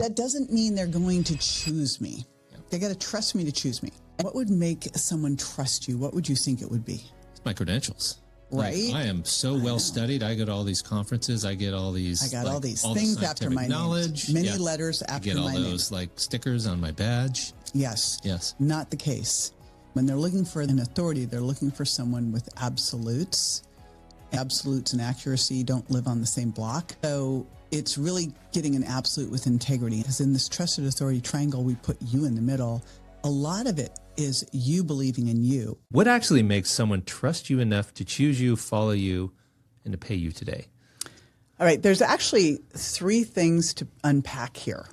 That doesn't mean they're going to choose me. They got to trust me to choose me. What would make someone trust you? What would you think it would be? It's my credentials. Right? Like, I am so well studied. I go to all these conferences. I get all these. I got like, all these all things the after my knowledge. name. Many letters after my name. I get all those like stickers on my badge. Yes. Yes. Not the case. When they're looking for an authority, they're looking for someone with absolutes. Absolutes and accuracy don't live on the same block. So it's really getting an absolute with integrity. Because in this trusted authority triangle, we put you in the middle. A lot of it is you believing in you. What actually makes someone trust you enough to choose you, follow you, and to pay you today? All right, there's actually 3 things to unpack here.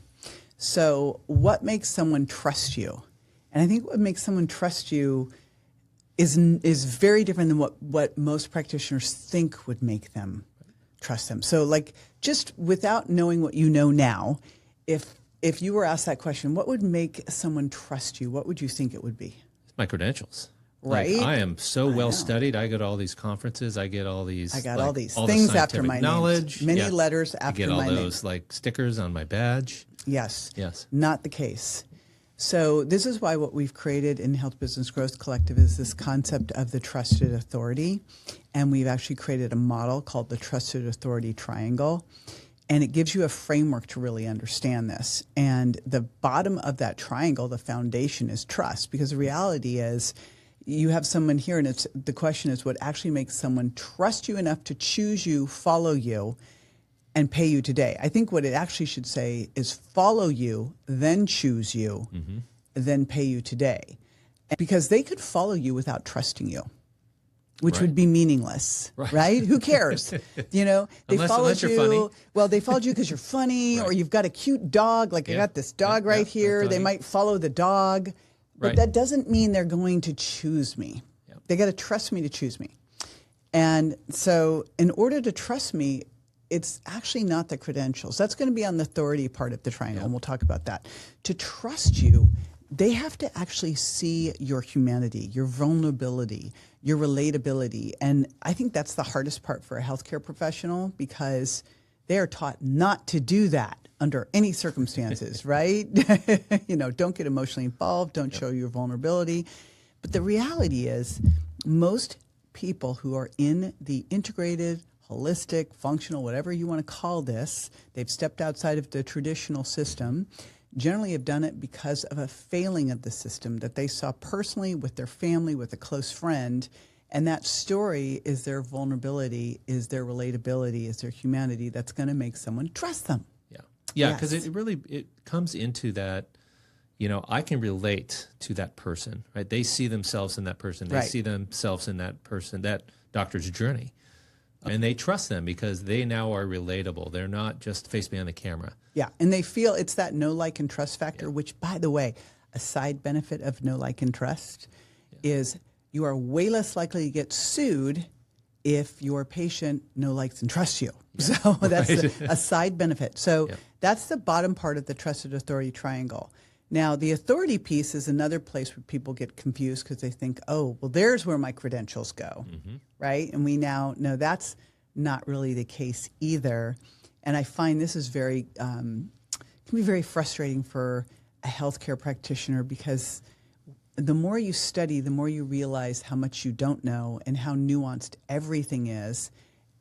So what makes someone trust you? And I think what makes someone trust you is very different than what most practitioners think would make them trust them. So like just without knowing what you know now, if you were asked that question, what would make someone trust you? What would you think it would be? My credentials. Right? Like, I am so well studied. I go to all these conferences. I get all these. I got all these things after my knowledge. Name. Many letters after my name. I get all those like stickers on my badge. Yes. Yes. Not the case. So this is why what we've created in Health Business Growth Collective is this concept of the trusted authority. And we've actually created a model called the Trusted Authority Triangle. And it gives you a framework to really understand this. And the bottom of that triangle, the foundation, is trust. Because the reality is you have someone here, and the question is what actually makes someone trust you enough to choose you, follow you, and pay you today. I think what it actually should say is follow you, then choose you, then pay you today. Because they could follow you without trusting you, which would be meaningless, right? Who cares? You know, they followed you. Funny. Well, they followed you because you're funny, or you've got a cute dog. Like I got this dog right here. They might follow the dog, but that doesn't mean they're going to choose me. They got to trust me to choose me. And so, in order to trust me, it's actually not the credentials. That's going to be on the authority part of the triangle, and we'll talk about that. To trust you, they have to actually see your humanity, your vulnerability, your relatability. And I think that's the hardest part for a healthcare professional because they are taught not to do that under any circumstances, right? You know, don't get emotionally involved, don't show your vulnerability. But the reality is most people who are in the integrated, holistic, functional, whatever you want to call this, they've stepped outside of the traditional system, generally have done it because of a failing of the system that they saw personally with their family, with a close friend. And that story is their vulnerability, is their relatability, is their humanity that's going to make someone trust them. Yeah, because it comes into that, you know, I can relate to that person, right? They see themselves in that person. They see themselves in that person, that doctor's journey. And they trust them because they now are relatable. They're not just face behind the camera. Yeah, and they feel it's that know, like, and trust factor, which, by the way, a side benefit of know, like, and trust is you are way less likely to get sued if your patient know, likes, and trusts you. So that's a side benefit. So that's the bottom part of the trusted authority triangle. Now, the authority piece is another place where people get confused because they think, oh, well, there's where my credentials go, right? And we now know that's not really the case either. And I find this is can be very frustrating for a healthcare practitioner because the more you study, the more you realize how much you don't know and how nuanced everything is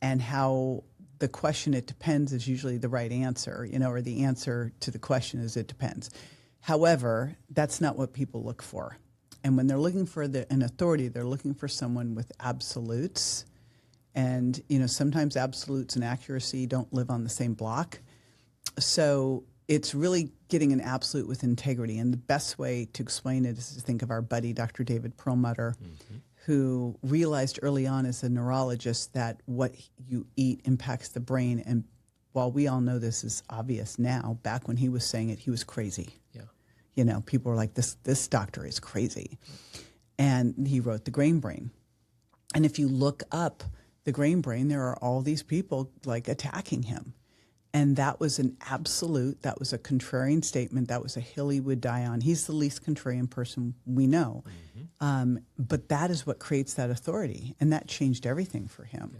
and how the question, it depends, is usually the right answer, you know, or the answer to the question is it depends. However, that's not what people look for. And when they're looking for an authority, they're looking for someone with absolutes. And, you know, sometimes absolutes and accuracy don't live on the same block. So it's really getting an absolute with integrity. And the best way to explain it is to think of our buddy, Dr. David Perlmutter, who realized early on as a neurologist that what you eat impacts the brain. And while we all know this is obvious now, back when he was saying it, he was crazy. You know, people were like, this doctor is crazy. And he wrote The Grain Brain. And if you look up The Grain Brain, there are all these people like attacking him. And that was an absolute, that was a contrarian statement, that was a hill he would die on. He's the least contrarian person we know. But that is what creates that authority. And that changed everything for him.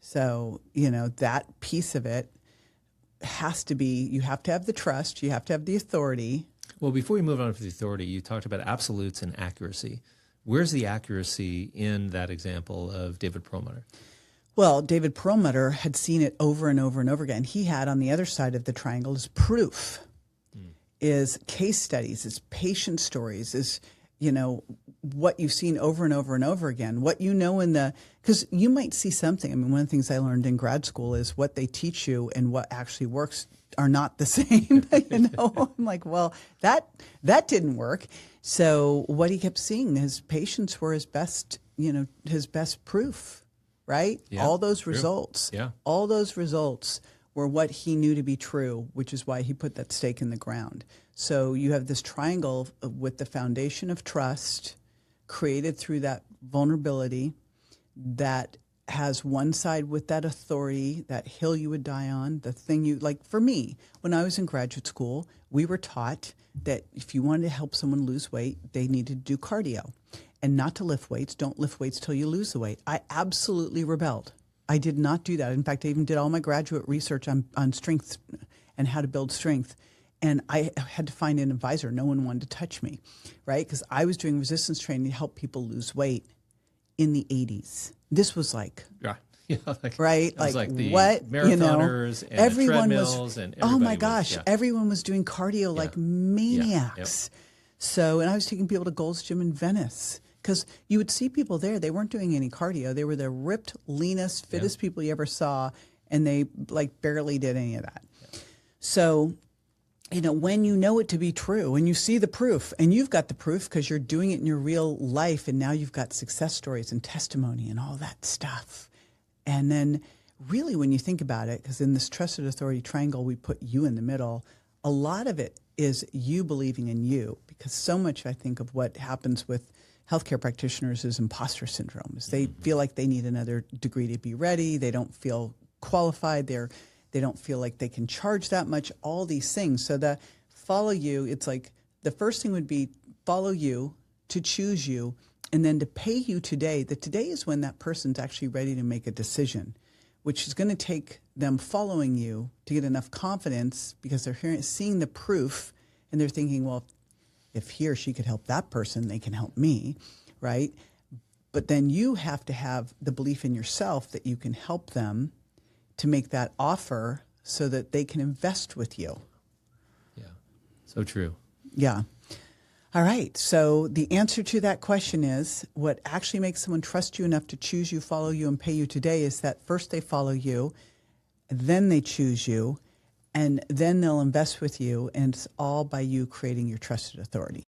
So, you know, that piece of it has to be, you have to have the trust, you have to have the authority. Well, before we move on to the authority, you talked about absolutes and accuracy. Where's the accuracy in that example of David Perlmutter? Well, David Perlmutter had seen it over and over and over again. He had on the other side of the triangle is proof, is case studies, is patient stories, is, you know, what you've seen over and over and over again, what you know because you might see something. I mean, one of the things I learned in grad school is what they teach you and what actually works are not the same. You know, I'm like, well, that didn't work. So what he kept seeing, his patients were his best, you know, his best proof. Right? Yeah, all those results. Yeah. All those results were what he knew to be true, which is why he put that stake in the ground. So you have this triangle with the foundation of trust created through that vulnerability that has one side with that authority, that hill you would die on, the thing you, like for me, when I was in graduate school, we were taught that if you wanted to help someone lose weight, they needed to do cardio. And not to lift weights. Don't lift weights till you lose the weight. I absolutely rebelled. I did not do that. In fact, I even did all my graduate research on strength and how to build strength. And I had to find an advisor. No one wanted to touch me, right? Because I was doing resistance training to help people lose weight in the 80s. This was like, yeah, like, right? Like the what? marathoners and everyone the was, treadmills and oh my everybody gosh, everyone was doing cardio like maniacs. Yep. So, and I was taking people to Gold's Gym in Venice. Because you would see people there, they weren't doing any cardio. They were the ripped, leanest, fittest people you ever saw, and they like barely did any of that. Yeah. So, you know, when you know it to be true, and you see the proof, and you've got the proof because you're doing it in your real life, and now you've got success stories and testimony and all that stuff. And then really when you think about it, because in this trusted authority triangle, we put you in the middle, a lot of it is you believing in you. Because so much, I think, of what happens with healthcare practitioners is imposter syndrome. Is they feel like they need another degree to be ready. They don't feel qualified. They don't feel like they can charge that much. All these things. So the follow you, it's like the first thing would be follow you, to choose you, and then to pay you today. That today is when that person's actually ready to make a decision, which is going to take them following you to get enough confidence because they're seeing the proof, and they're thinking, well, if he or she could help that person, they can help me, right? But then you have to have the belief in yourself that you can help them to make that offer so that they can invest with you. Yeah, so true. Yeah. All right. So the answer to that question is what actually makes someone trust you enough to choose you, follow you, and pay you today is that first they follow you, then they choose you, and then they'll invest with you, and it's all by you creating your trusted authority.